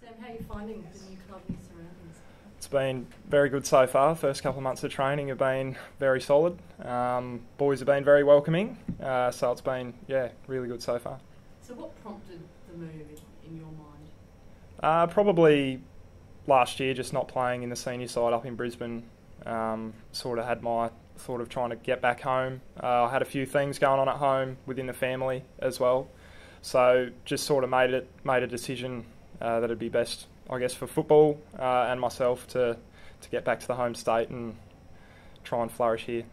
Sam, how are you finding the new club and your surroundings? It's been very good so far. First couple of months of training have been very solid. Boys have been very welcoming, so it's been, really good so far. So what prompted the move in your mind? Probably last year, just not playing in the senior side up in Brisbane. Sort of had my thought of trying to get back home. I had a few things going on at home within the family as well. So just sort of made a decision that it'd be best, I guess, for football and myself to get back to the home state and try and flourish here.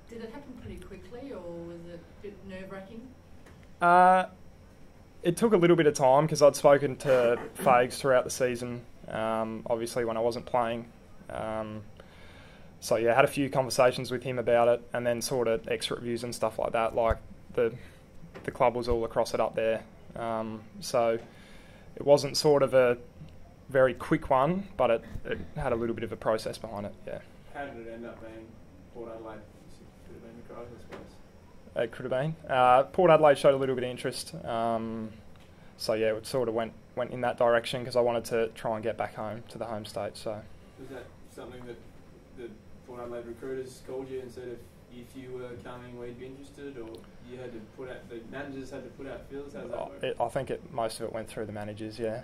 Did it happen pretty quickly, or was it a bit nerve-wracking? It took a little bit of time because I'd spoken to Fags throughout the season, obviously when I wasn't playing. So yeah, had a few conversations with him about it, and then sort of extra reviews and stuff like that. Like the club was all across it up there, so it wasn't sort of a very quick one, but it had a little bit of a process behind it. Yeah. How did it end up being Port Adelaide? Could have been the Crows, I suppose. It could have been. Port Adelaide showed a little bit of interest, so yeah, it sort of went in that direction because I wanted to try and get back home to the home state. So. Was that something that the Port Adelaide recruiters called you and said if you were coming, we'd be interested, or you had to put out, the managers had to put out feelers? How does that work? I think most of it went through the managers. Yeah,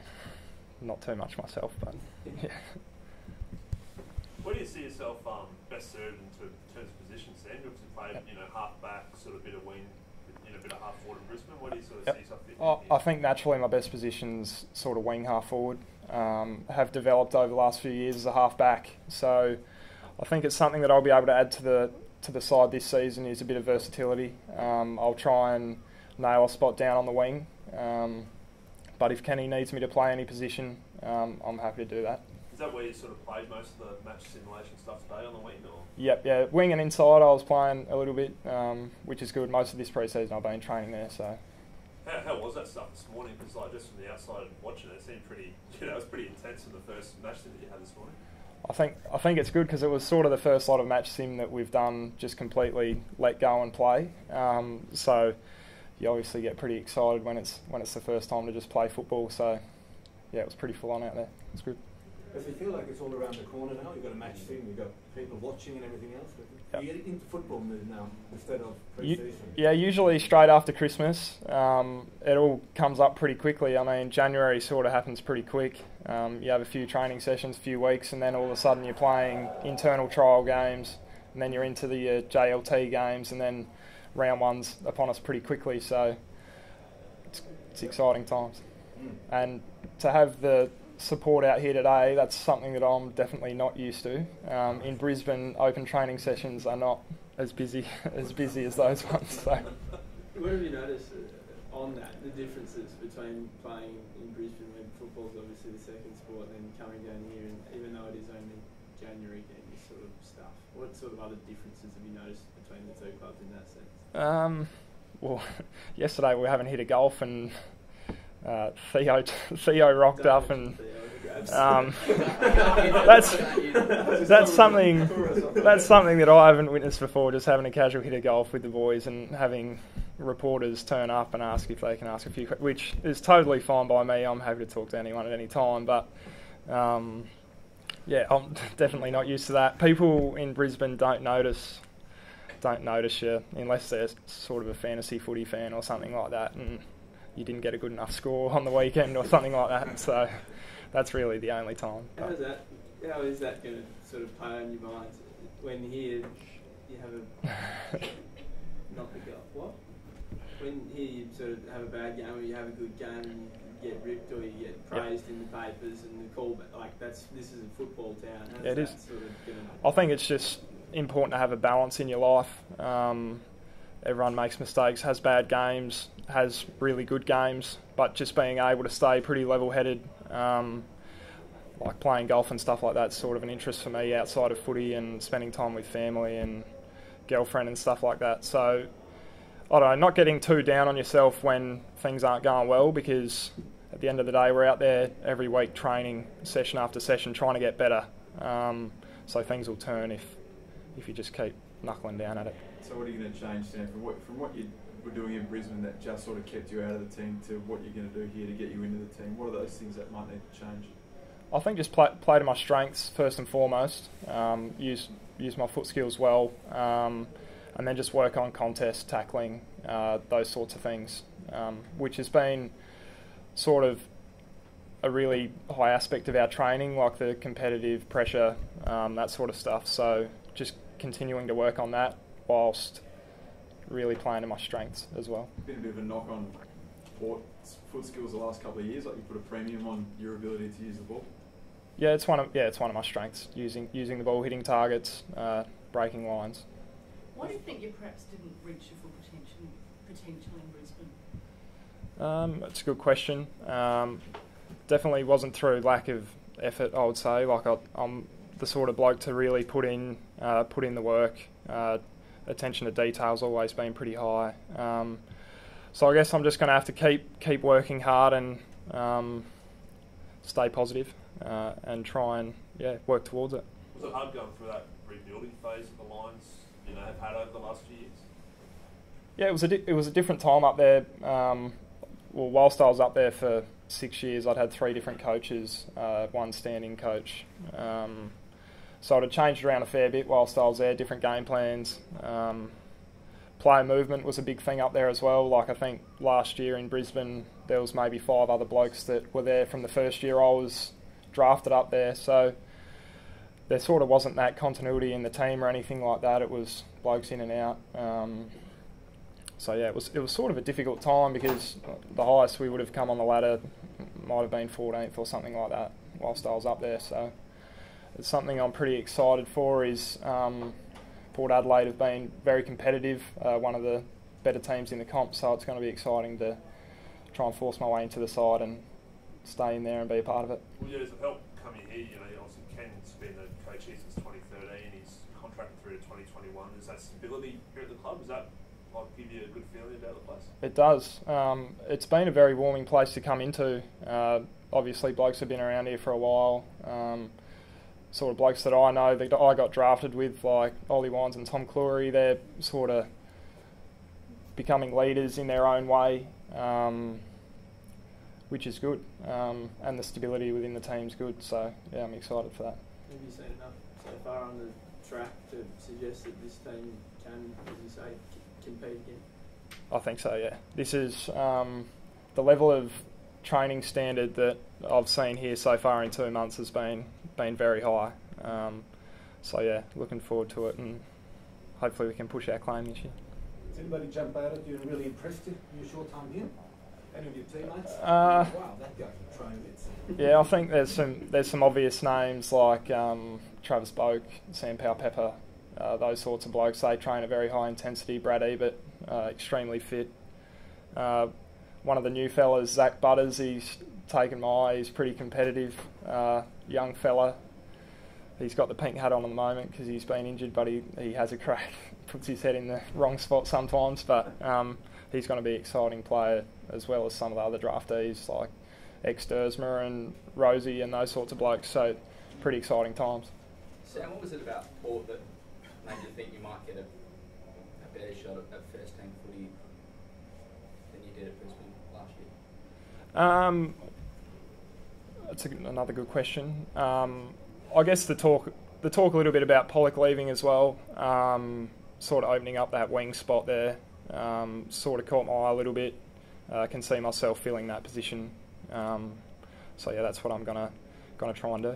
not too much myself, but yeah. Where do you see yourself best served in terms of position, Sam? You obviously played, half back, sort of bit of wing, a bit of half forward in Brisbane. Where do you sort of see yourself fitting? I think naturally my best position's sort of wing, half forward. Have developed over the last few years as a half back, so I think it's something that I'll be able to add to the side this season is a bit of versatility. I'll try and nail a spot down on the wing, but if Kenny needs me to play any position, I'm happy to do that. Is that where you sort of played most of the match simulation stuff today on the wing? Or? Yep, wing and inside I was playing a little bit, which is good. Most of this pre-season I've been training there. So. How was that stuff this morning? Because just from the outside watching it seemed pretty, it was pretty intense in the first match sim that you had this morning. I think it's good because it was sort of the first lot of match sim that we've done just completely let go and play. So you obviously get pretty excited when it's the first time to just play football. So yeah, it was pretty full on out there. It's good. Does it feel like it's all around the corner now? You've got a match sim, you've got people watching and everything else. Yep. You get into football mode now instead of pre-season. Yeah, usually straight after Christmas. It all comes up pretty quickly. I mean, January sort of happens pretty quick. You have a few training sessions, a few weeks, and then all of a sudden you're playing internal trial games, and then you're into the JLT games, and then round one's upon us pretty quickly. So it's exciting times. And to have the support out here today, that's something that I'm definitely not used to. In Brisbane, open training sessions are not as busy as those ones. So. What have you noticed on that, the differences between playing in Brisbane, when football's obviously the second sport, and then coming down here, and even though it is only January again, this sort of stuff? What sort of other differences have you noticed between the two clubs in that sense? Well, yesterday we were having a hit of golf and Theo rocked up, and that's something that I haven't witnessed before. Just having a casual hit of golf with the boys and having reporters turn up and ask if they can ask a few questions, which is totally fine by me. I'm happy to talk to anyone at any time, but I'm definitely not used to that. People in Brisbane don't notice you unless they're sort of a fantasy footy fan or something like that, and you didn't get a good enough score on the weekend or something like that. So that's really the only time. How is that going to sort of play on your minds when here you have not the goal? What? When here you sort of have a bad game or you have a good game and you get ripped or you get praised in the papers and the call, like this is a football town. It is. Sort of I think it's just important to have a balance in your life. Everyone makes mistakes, has bad games, has really good games, but just being able to stay pretty level-headed, like playing golf and stuff like that, is sort of an interest for me outside of footy, and spending time with family and girlfriend and stuff like that. So, I don't know, not getting too down on yourself when things aren't going well, because at the end of the day, we're out there every week training, session after session, trying to get better. So things will turn if you just keep knuckling down at it. So what are you going to change, Sam, from what you were doing in Brisbane that just sort of kept you out of the team to what you're going to do here to get you into the team? What are those things that might need to change? I think just play to my strengths first and foremost. Use my foot skills well, and then just work on contest tackling, those sorts of things, which has been sort of a really high aspect of our training, like the competitive pressure, that sort of stuff. So just continuing to work on that whilst really playing to my strengths as well. Been a bit of a knock on Port's foot skills the last couple of years. Like, you put a premium on your ability to use the ball. Yeah, it's one of my strengths. Using the ball, hitting targets, breaking lines. Why do you think you perhaps didn't reach your full potential in Brisbane? It's a good question. Definitely wasn't through lack of effort, I would say. Like, I'm the sort of bloke to really put in the work. Attention to detail's always been pretty high. So I guess I'm just going to have to keep working hard and stay positive and try and work towards it. Was it hard going through that rebuilding phase that the Lions, have had over the last few years? Yeah, it was a different time up there. Whilst I was up there for 6 years, I'd had 3 different coaches, one standing coach. So it had changed around a fair bit whilst I was there, different game plans. Player movement was a big thing up there as well. Like, I think last year in Brisbane, there was maybe 5 other blokes that were there from the first year I was drafted up there. So there sort of wasn't that continuity in the team or anything like that. It was blokes in and out. So yeah, it was sort of a difficult time because the highest we would have come on the ladder might have been 14th or something like that whilst I was up there. So it's something I'm pretty excited for. Is Port Adelaide have been very competitive, one of the better teams in the comp. So it's going to be exciting to try and force my way into the side and stay in there and be a part of it. Well, yeah, does it help coming here? Obviously Ken's been the coach here since 2013. He's contracted through to 2021. Is that stability here at the club? Is that give you a good feeling about the place? It does. It's been a very warming place to come into. Obviously, blokes have been around here for a while. Sort of blokes that I know that I got drafted with, like Ollie Wines and Tom Cleary, they're sort of becoming leaders in their own way, which is good. And the stability within the team's good. So, yeah, I'm excited for that. Have you seen enough so far on the track to suggest that this team can, as you say, compete again? I think so, yeah. This is the level of training standard that I've seen here so far in 2 months has been very high. So yeah, looking forward to it, and hopefully we can push our claim this year. Does anybody jump out at you and really impressed you in your short time here? Any of your teammates? Wow, that guy can train bits. Yeah, I think there's some obvious names like Travis Boak, Sam Powell-Pepper, those sorts of blokes. They train at very high intensity. Brad Ebert, extremely fit. One of the new fellas, Zach Butters, he's taken my eye. He's pretty competitive, young fella. He's got the pink hat on at the moment because he's been injured, but he has a crack. Puts his head in the wrong spot sometimes, but he's going to be an exciting player, as well as some of the other draftees like Dersmer and Rosie and those sorts of blokes. So pretty exciting times. Sam, what was it about Port that made you think you might get a better shot at first team footy than you did at Brisbane last year? That's another good question. I guess the talk a little bit about Pollock leaving as well, sort of opening up that wing spot there, sort of caught my eye a little bit. I can see myself filling that position. So yeah, that's what I'm gonna try and do.